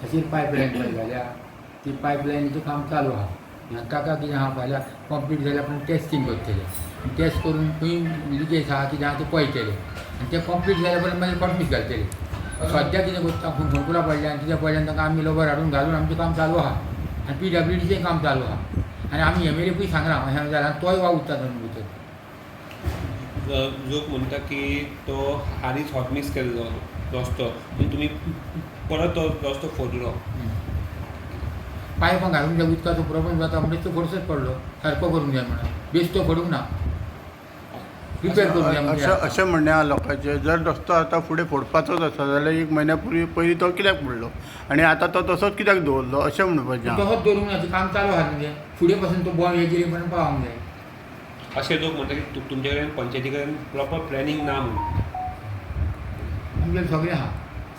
अशीच पायपलायन पळय घाल्या ती पायपलायनीचें काम चालू आहा ताका कितें आहा फाल्यां कंप्लीट जाल्यार आपण टेस्टींग करतले टेस्ट करून खंय लिकेज आहा कितें आहा तें पळयतले आनी तें कंप्लीट जाल्या परत मागीर कंप्लीट घालतले सद्या कितें करता फोंडकुला पडल्या आनी कितें पडल्यान ताका आमी लोबर हाडून घालून आमचें काम चालू आहा आनी PWDचें काम चालू आहा आनी आमी MLAकूय सांगला अशें जाल्यार तोय वावुरता तातूंत भितर लोक म्हणटा की तो हालींच हॉट मिक्स केल्लो रस्तो पूण तुमी परत तो रस्तो फोडलो पायपां घालूंक जाय उदकाचो प्रॉब्लेम जाता म्हणजे तो फोडसोच पडलो सारको करूंक जाय म्हणून बेश्टो फोडूंक ना रिपेर करूंक जाय म्हणजे अशें म्हणणें आहा लोकांचें जर रस्तो आतां फुडें फोडपाचोच आसा जाल्यार 1 म्हयन्या पयलीं तो कित्याक फोडलो आनी आतां तो तसोच कित्याक दवरलो अशें म्हणपाचें तसोच दवरूंक ना काम चालू आहा म्हणजे फुडें पासून तो बॉल हेजेर पर्यंत पावोंक जाय अशे लोक म्हणटा की तुमचे कडेन पंचायती कडेन प्रॉपर प्लॅनिंग ना म्हणून आमगेलें सगळें आहा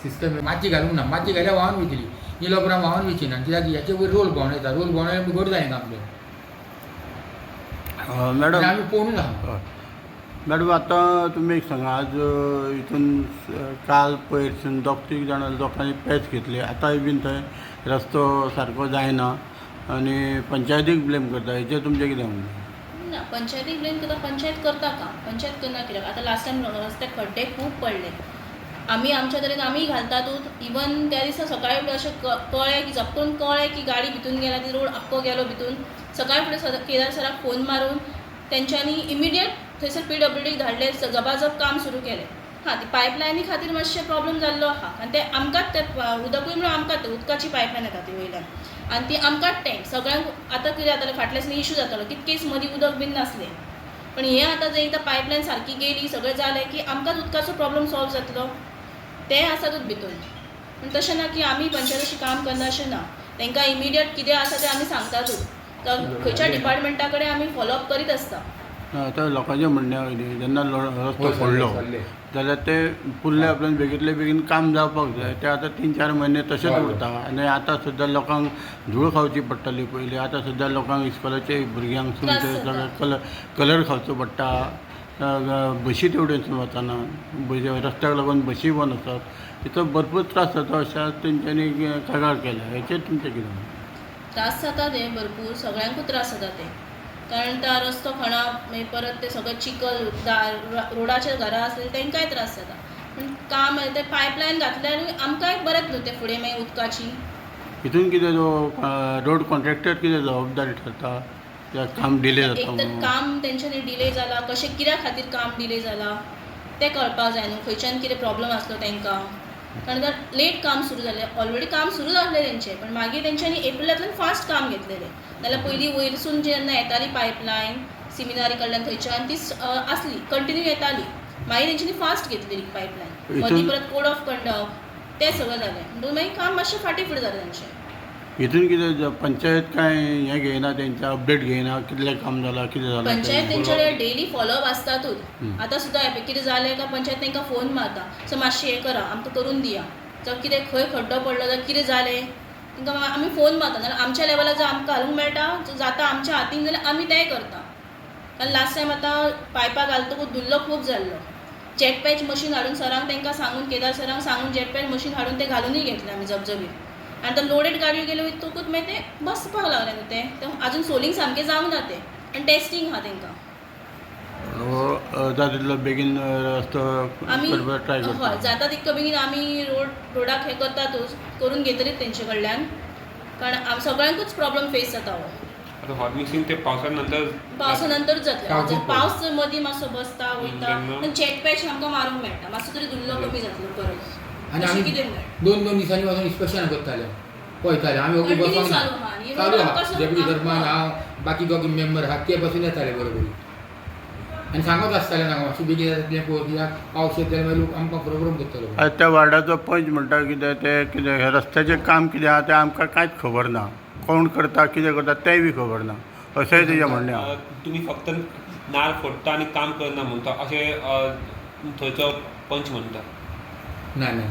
सिस्टम माती घालूंक ना माती घाल्यार व्हांवन वयतली ही लोकरां व्हांवन वयची ना कित्याक हेचे वयर रोल भोंवडायता रोल भोंवडायल्यार घट जायना आमचें मॅडम आमी पळोवनूच आहा मॅडम आतां तुमी एक सांगा आज हितून काल पयरसून 2-3 जाणां लोकांनी पॅच घेतले आतांय बीन थंय रस्तो सारको जायना आनी पंचायतीक ब्लेम करता हेचेर तुमचें कितें म्हणणें ना पंचायतीक ब्लेम करता पंचायत करता काम पंचायत करना कित्याक आतां लास्ट टायम रस्त्याक खड्डे खूब पडले आमी आमच्या तरेन आमी घालतातूच इवन त्या दिसा सकाळी फुडें अशें कळ्ळें की झपकून कळ्ळें की गाडी भितून गेल्या ती रोड आख्खो गेलो भितून सकाळी फुडें केदार सराक फोन मारून तेंच्यांनी इमिडिएट थंयसर PWDक धाडले जबाजब काम सुरू केलें हां ती पायपलायनी खातीर मातशें प्रॉब्लेम जाल्लो आहा आनी ते आमकांच ते उदकूय म्हणून आमकांच उदकाची पायपलायन येता ती वयल्यान आनी ती आमकांच टँक सगळ्यांक आतां कितें जातालें फाटल्या दिसांनी इशू जातालो कितकेच मदीं उदक बीन नासलें पण हें आतां जर एकदां पायपलायन सारकी गेली सगळें जालें की आमकांच उदकाचो प्रॉब्लेम सॉल्व जातलो ते आसातूच भितून पूण तशें ना की आमी पंचायत अशी काम करना अशें ना तांकां इमिडिएट कितें आसा तें आमी सांगतातूच खंयच्या डिपार्टमेंटा कडेन आमी फॉलोअप करीत आसता आतां लोकांचें म्हणणें कितें जेन्ना रस्तो फोडलो जाल्यार ते फुडले आपल्यान बेगींतले बेगीन काम जावपाक जाय ते आतां 3-4 म्हयने तशेंच उरता आनी आतां सुद्दां लोकांक धूळ खावची पडटाली पयलीं आतां सुद्दां लोकांक इस्कॉलाच्या भुरग्यांक सगळें कलर खावचो पडटा बशी तेवड्यो वचना रस्त्याक लागून बशी बंद आसात हिचो भरपूर त्रास जाता अशें तेंच्यांनी कागाळ केल्या हेचेर तुमचें कितें त्रास जाता ते भरपूर सगळ्यांकूच त्रास जाता ते कारण तो रस्तो खणप मागीर परत ते सगळें चिखल रोडाचेर घरां आसलेली तांकांय त्रास जाता पूण काम ते पायपलायन घातल्यार आमकांय बरेंच न्हू ते फुडें मागीर उदकाची हितून कितें जो रोड कॉन्ट्रॅक्टर कितें जबाबदारी ठरता त्या काम डिले जाता एक तर काम तेंच्यांनी डिले जाला कशें कित्या खातीर काम डिले जाला तें कळपाक जाय न्हू खंयच्यान कितें प्रॉब्लम आसलो तांकां कारण जर लेट काम सुरू जालें ऑलरेडी काम सुरू जाल्लें तेंचें पण मागीर तेंच्यांनी एप्रिलांतल्यान फास्ट काम घेतलेलें नाल्यार पयलीं वयरसून जेन्ना येताली पायपलायन सिमिनारी कडल्यान थंयच्यान ती आसली कंटिन्यू येताली मागीर तेंच्यांनी फास्ट घेतलेली पायपलायन मदीं परत कोड ऑफ कंडक्ट तें सगळें जालें म्हणटून मागीर काम मातशें फाटीं फुडें जालें तेंचें हितून कितें पंचायत कांय हें घेयना तेंचें अपडेट घेयना कितलें काम जालां कितें जालां पंचायत तेंचे डेली फॉलोअप आसतातूच आतां सुद्दां कितें जालें काय पंचायत तांकां फोन मारता सो मातशें हें करा आमकां करून दिया जावं कितें खंय खड्डो पडलो जाल्यार कितें जालें तांकां आमी फोन मारता जाल्यार आमच्या लेवलार जर आमकां घालूंक मेळटा जाता आमच्या हातीन जाल्यार आमी तेंय करता कारण लास्ट टायम आतां पायपां घालतकूच धुल्लो खूब जाल्लो जेट पॅच मशीन हाडून सरांक तांकां सांगून केदार सरांक सांगून जेट पॅच मशीन हाडून ते घालूनय घेतलें आमी जबजबीत आनी आतां लोडेड गाडयो गेल्यो वयतकूच मागीर ते बसपाक लागले न्हू ते आजून सोलिंग सामकें जावंक ना तें आनी टेस्टींग आहा तांकां जाता तितलो बेगीन रस्तो करपाक ट्राय करता हय जाता तितको बेगीन आमी रोडाक हें करतातूच करून घेतलीच तेंचे कडल्यान कारण सगळ्यांकूच प्रॉब्लम फेस जाता हो आता हॉट मिक्सिंग ते पावसा नंतरूच जातलें जर पावस जर मदीं मातसो बसता वयता जेट पॅच आमकां मारूंक मेळटा मातसो तरी धुल्लो कमी जातलो परत आनी आमी कितें 2-2 दिसांनी वचून इन्स्पेक्शन करताले पळयताले आमी ओके बसोंक ना चालू आहा डेप्युटी सरपंच हांव बाकी दोग मेंबर आहात ते बसून येताले बरोबर आनी सांगत आसताले नाका मातशें बेगीन जातलें पळय कित्याक पावस येत जाल्यार मागीर लोक आमकां प्रोग्राम करतलो त्या वार्डाचो पंच म्हणटा कितें ते कितें हे रस्त्याचें काम कितें आहा तें आमकां कांयच खबर ना कोण करता कितें करता तेंय बी खबर ना अशेंय तेजें म्हणणें आहा तुमी फक्त नार फोडटा आनी काम करना म्हणटा अशें थंयचो पंच म्हणटा ना ना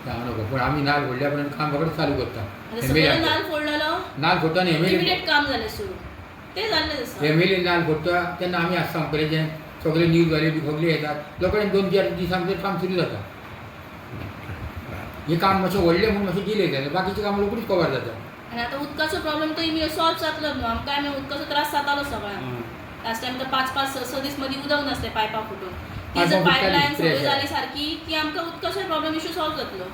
सांगू नका पूण आमी नाल्ल फोडल्या पर्यंत काम फकत चालू करता नाल्ल फोडलेलो नाल्ल फोडटा आनी इमिडिएट काम जालें सुरू तें जाल्लें आसा MLA नाल्ल फोडटा तेन्ना आमी आसता पयलींचे सगळे न्यूज वाले बी सगळे येतात लोकांनी 2-4 दिसां भितर काम सुरू जाता हे काम मातशें व्हडलें म्हणून मातशें डिले जालें बाकीचीं कामां रोखडीच कवर जातात आनी आतां उदकाचो प्रॉब्लेम तो इमिडियट सॉल्व जातलो न्हू आमकां आमी उदकाचो त्रास जातालो सगळ्यांक लास्ट टायम तर 5-6 दीस मदीं उदक नासलें पायपां फुटून ती जर पायपां पायपलायन फुटताली, सगळी pressure. जाली सारकी की आमकां उदकाचो प्रॉब्लेम इश्यू सॉल्व जातलो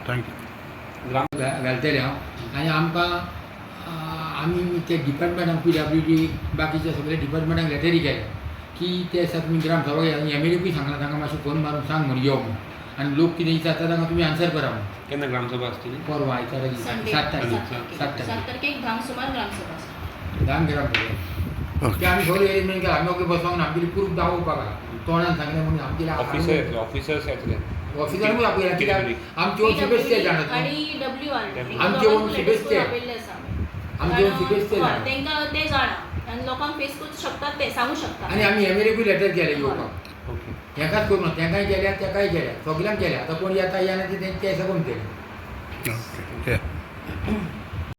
थँक्यू घालतले हांव आनी आमकां आमी ते डिपार्टमेंटाक PWD बाकीच्या सगळ्या डिपार्टमेंटाक लेटरी केल्या की ते दिसा तुमी ग्रामसभा MLAकूय सांगला तांकां मातशें फोन मारून सांग म्हणून यो म्हणून आनी लोक कितें विचारता तांकां तुमी आन्सर करा म्हणून केन्ना ग्रामसभा आसतली परवा आयतारा संडे 7 तारीख 7 7 तारीख तारखेक धांक सुमार ग्रामसभा आसा 10 ग्रामसभा ते आमी सगळे अरेंजमेंट केला आमी ओके बसोंक ना आमचे प्रूफ दाखोवपाक तोंडान सांगलें म्हणून आमचे ऑफिसर्स येतले ऑफिसरांकूच आपयला कित्याक आमचे ओन सीबीएस ते जाणत आणि WR आमचे ओन CBSE ते. आमचे ओन CBSE ते जाणा. तांकां ते जाणा आनी लोकांक फेस करूंक शकतात ते सांगू शकतात आनी आमी MLAकूय लेटर केलें येवपाक ओके हेकाच करून तेंकाय केल्या तेकाय केल्या सगळ्यांक केल्या आतां कोण येता येना ते सगळ्यांक केलें ओके